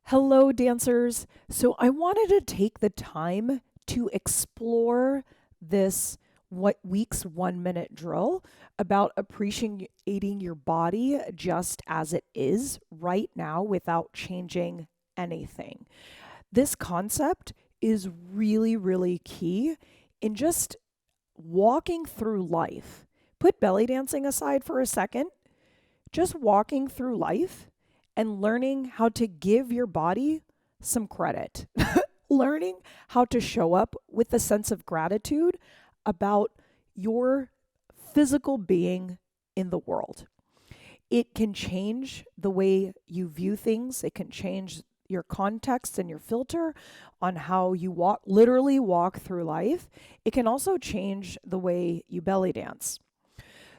Hello, dancers. So I wanted to take the time to explore this what week's 1 minute drill about appreciating your body just as it is right now without changing anything. This concept is really, really key in just walking through life. Put belly dancing aside for a second, just walking through life and learning how to give your body some credit, learning how to show up with a sense of gratitude about your physical being in the world. It can change the way you view things, it can change your context and your filter on how you literally walk through life. It can also change the way you belly dance.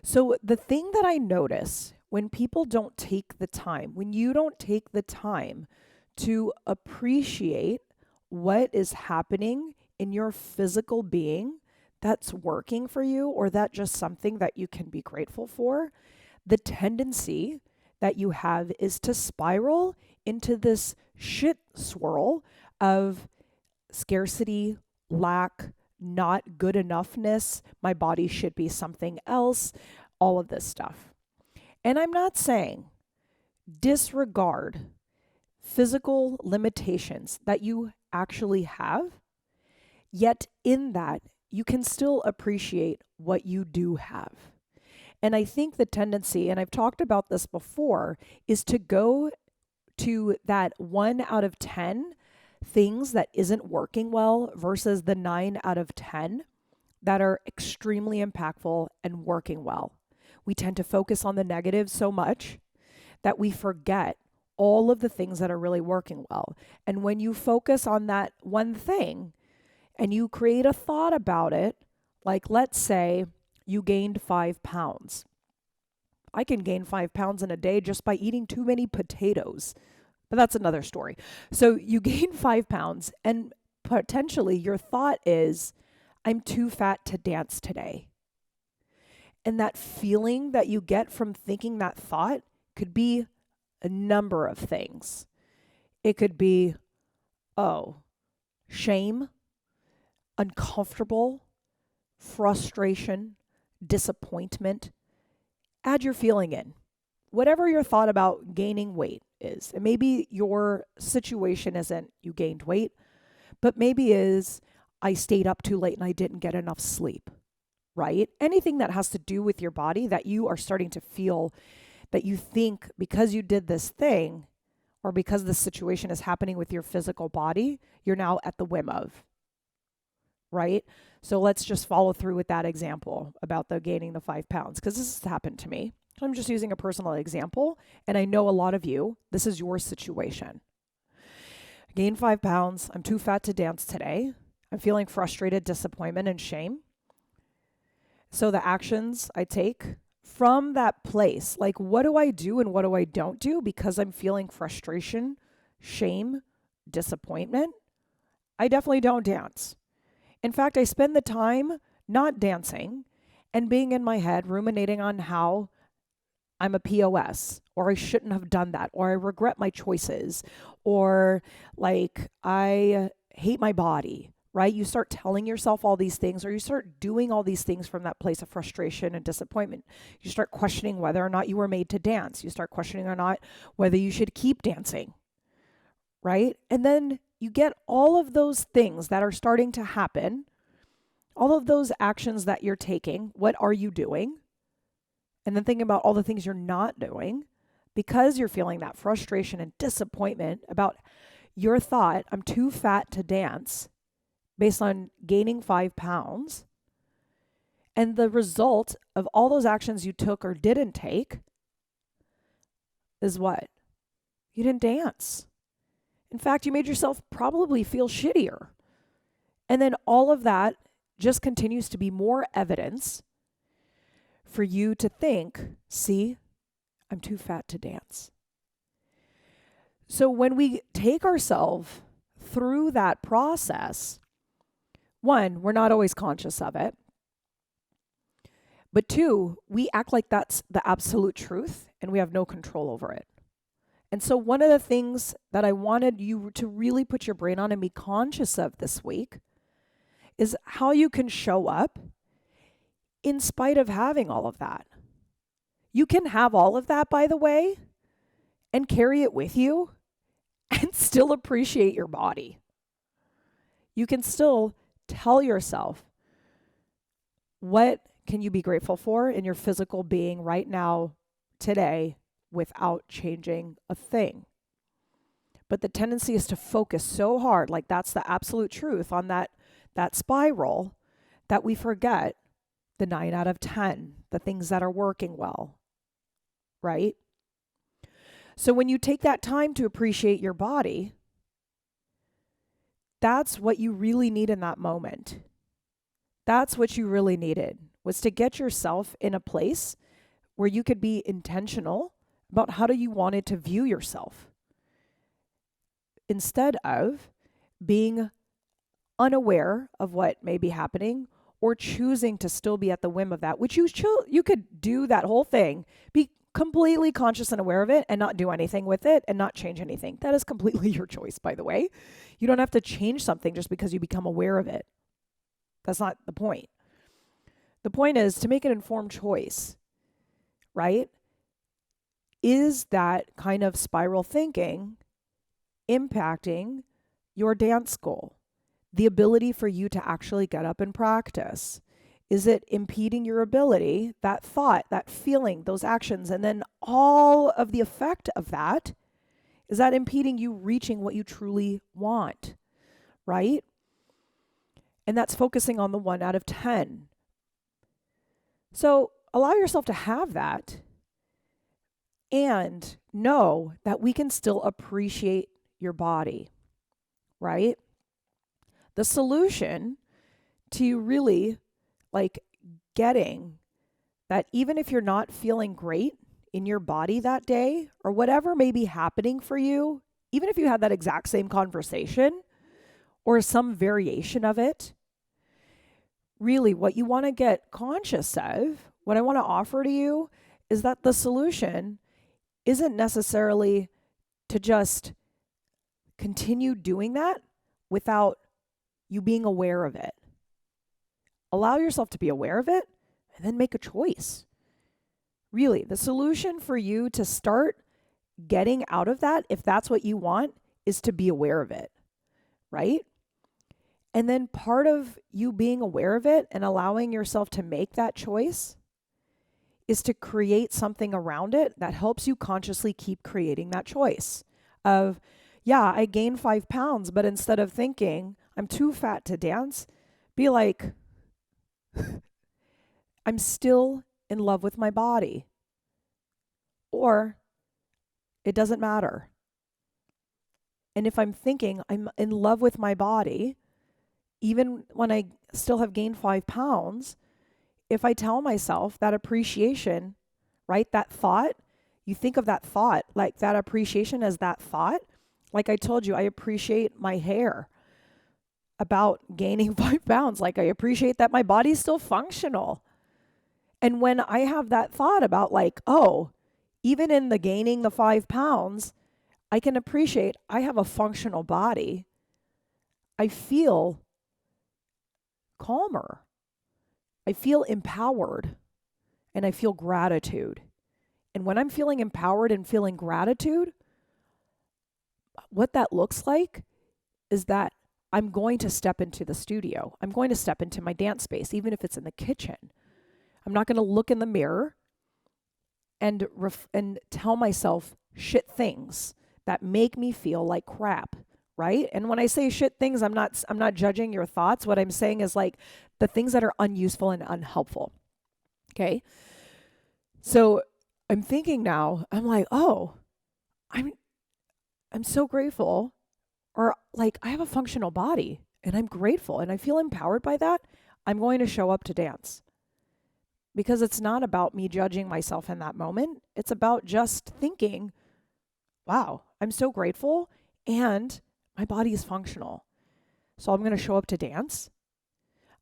So, the thing that I notice when people don't take the time, when you don't take the time to appreciate what is happening in your physical being that's working for you, or that just something that you can be grateful for, the tendency that you have is to spiral into this shit swirl of scarcity, lack, not good enoughness, my body should be something else, all of this stuff. And I'm not saying disregard physical limitations that you actually have, yet in that, you can still appreciate what you do have. And I think the tendency, and I've talked about this before, is to go to that 1 out of 10 things that isn't working well versus the 9 out of 10 that are extremely impactful and working well. We tend to focus on the negative so much that we forget all of the things that are really working well. And when you focus on that one thing and you create a thought about it, like let's say you gained 5 pounds. I can gain 5 pounds in a day just by eating too many potatoes. But that's another story. So you gain 5 pounds, and potentially your thought is, I'm too fat to dance today. And that feeling that you get from thinking that thought could be a number of things. It could be, oh, shame, uncomfortable, frustration, disappointment. Add your feeling in. Whatever your thought about gaining weight is. And maybe your situation isn't you gained weight, but maybe is I stayed up too late and I didn't get enough sleep, right? Anything that has to do with your body that you are starting to feel that you think because you did this thing or because this situation is happening with your physical body, you're now at the whim of, right? So let's just follow through with that example about the gaining the 5 pounds, because this has happened to me. I'm just using a personal example, and I know a lot of you, this is your situation. I gained 5 pounds. I'm too fat to dance today. I'm feeling frustrated, disappointment, and shame. So the actions I take from that place, like what do I do and what do I don't do because I'm feeling frustration, shame, disappointment? I definitely don't dance. In fact, I spend the time not dancing and being in my head, ruminating on how I'm a POS, or I shouldn't have done that, or I regret my choices, or like I hate my body, right? You start telling yourself all these things, or you start doing all these things from that place of frustration and disappointment. You start questioning whether or not you were made to dance. You start questioning or not whether you should keep dancing, right? And then you get all of those things that are starting to happen, all of those actions that you're taking. What are you doing? And then thinking about all the things you're not doing because you're feeling that frustration and disappointment about your thought, I'm too fat to dance, based on gaining 5 pounds. And the result of all those actions you took or didn't take is what? You didn't dance. In fact, you made yourself probably feel shittier. And then all of that just continues to be more evidence for you to think, see, I'm too fat to dance. So when we take ourselves through that process, one, we're not always conscious of it. But two, we act like that's the absolute truth and we have no control over it. And so one of the things that I wanted you to really put your brain on and be conscious of this week is how you can show up in spite of having all of that. You can have all of that, by the way, and carry it with you and still appreciate your body. You can still tell yourself, what can you be grateful for in your physical being right now, today, without changing a thing? But the tendency is to focus so hard, like that's the absolute truth, on that spiral, that we forget the 9 out of 10, the things that are working well, right? So when you take that time to appreciate your body, that's what you really need in that moment. That's what you really needed, was to get yourself in a place where you could be intentional about how do you want to view yourself, instead of being unaware of what may be happening or choosing to still be at the whim of that, which you could do that whole thing, be completely conscious and aware of it and not do anything with it and not change anything. That is completely your choice, by the way. You don't have to change something just because you become aware of it. That's not the point. The point is to make an informed choice, right? Is that kind of spiral thinking impacting your dance goal? The ability for you to actually get up and practice? Is it impeding your ability, that thought, that feeling, those actions, and then all of the effect of that? Is that impeding you reaching what you truly want, right? And that's focusing on the 1 out of 10. So allow yourself to have that and know that we can still appreciate your body, right? The solution to really getting that, even if you're not feeling great in your body that day or whatever may be happening for you, even if you had that exact same conversation or some variation of it, really what you want to get conscious of, what I want to offer to you, is that the solution isn't necessarily to just continue doing that without you being aware of it. Allow yourself to be aware of it and then make a choice. Really, the solution for you to start getting out of that, if that's what you want, is to be aware of it, right? And then part of you being aware of it and allowing yourself to make that choice is to create something around it that helps you consciously keep creating that choice of, yeah, I gained 5 pounds, but instead of thinking I'm too fat to dance, be like, I'm still in love with my body. Or it doesn't matter. And if I'm thinking I'm in love with my body, even when I still have gained 5 pounds, if I tell myself that appreciation, right, that thought, you think of that thought, like that appreciation as that thought. Like I told you, I appreciate my hair about gaining 5 pounds. Like I appreciate that my body's still functional. And when I have that thought about oh, even in the gaining the 5 pounds, I can appreciate I have a functional body, I feel calmer. I feel empowered and I feel gratitude. And when I'm feeling empowered and feeling gratitude, what that looks like is that I'm going to step into the studio. I'm going to step into my dance space, even if it's in the kitchen. I'm not going to look in the mirror and tell myself shit things that make me feel like crap, right? And when I say shit things, I'm not judging your thoughts. What I'm saying is the things that are unuseful and unhelpful. Okay? So I'm thinking now, I'm like, oh, I'm so grateful, or I have a functional body and I'm grateful and I feel empowered by that. I'm going to show up to dance. Because it's not about me judging myself in that moment. It's about just thinking, wow, I'm so grateful and my body is functional. So I'm going to show up to dance.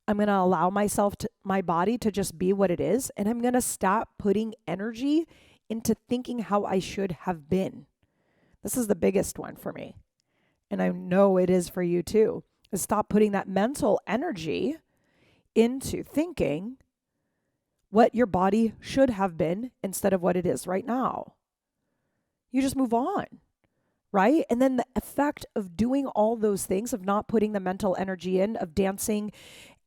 I'm going to allow my body to just be what it is. And I'm going to stop putting energy into thinking how I should have been. This is the biggest one for me. And I know it is for you too. Is stop putting that mental energy into thinking what your body should have been instead of what it is right now. You just move on, right? And then the effect of doing all those things, of not putting the mental energy in, of dancing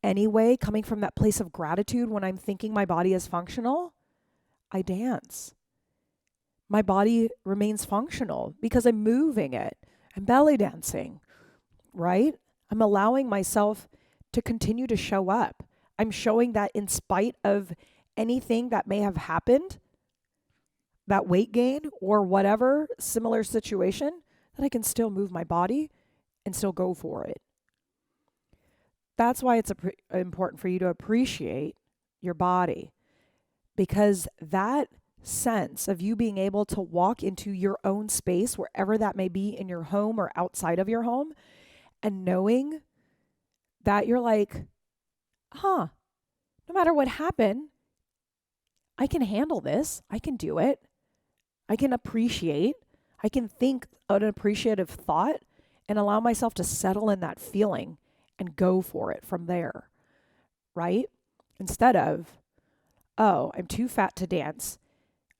anyway, coming from that place of gratitude when I'm thinking my body is functional, I dance. My body remains functional because I'm moving it. I'm belly dancing, right? I'm allowing myself to continue to show up. I'm showing that in spite of anything that may have happened, that weight gain or whatever similar situation, that I can still move my body and still go for it. That's why it's important for you to appreciate your body, because that sense of you being able to walk into your own space, wherever that may be, in your home or outside of your home, and knowing that you're like, no matter what happened, I can handle this. I can do it. I can appreciate. I can think an appreciative thought and allow myself to settle in that feeling and go for it from there, right? Instead of, oh, I'm too fat to dance.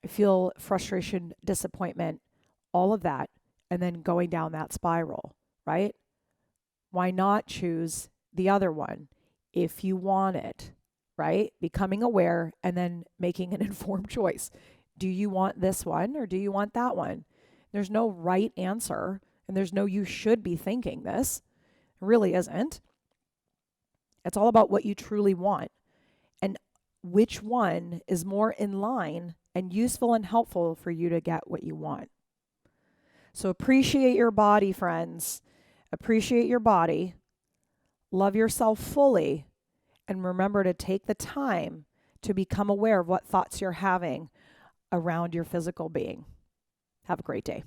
I feel frustration, disappointment, all of that, and then going down that spiral, right? Why not choose the other one if you want it, right? Becoming aware and then making an informed choice. Do you want this one or do you want that one? There's no right answer, and there's no you should be thinking this. It really isn't. It's all about what you truly want and which one is more in line and useful and helpful for you to get what you want. So appreciate your body, friends. Appreciate your body. Love yourself fully. And remember to take the time to become aware of what thoughts you're having around your physical being. Have a great day.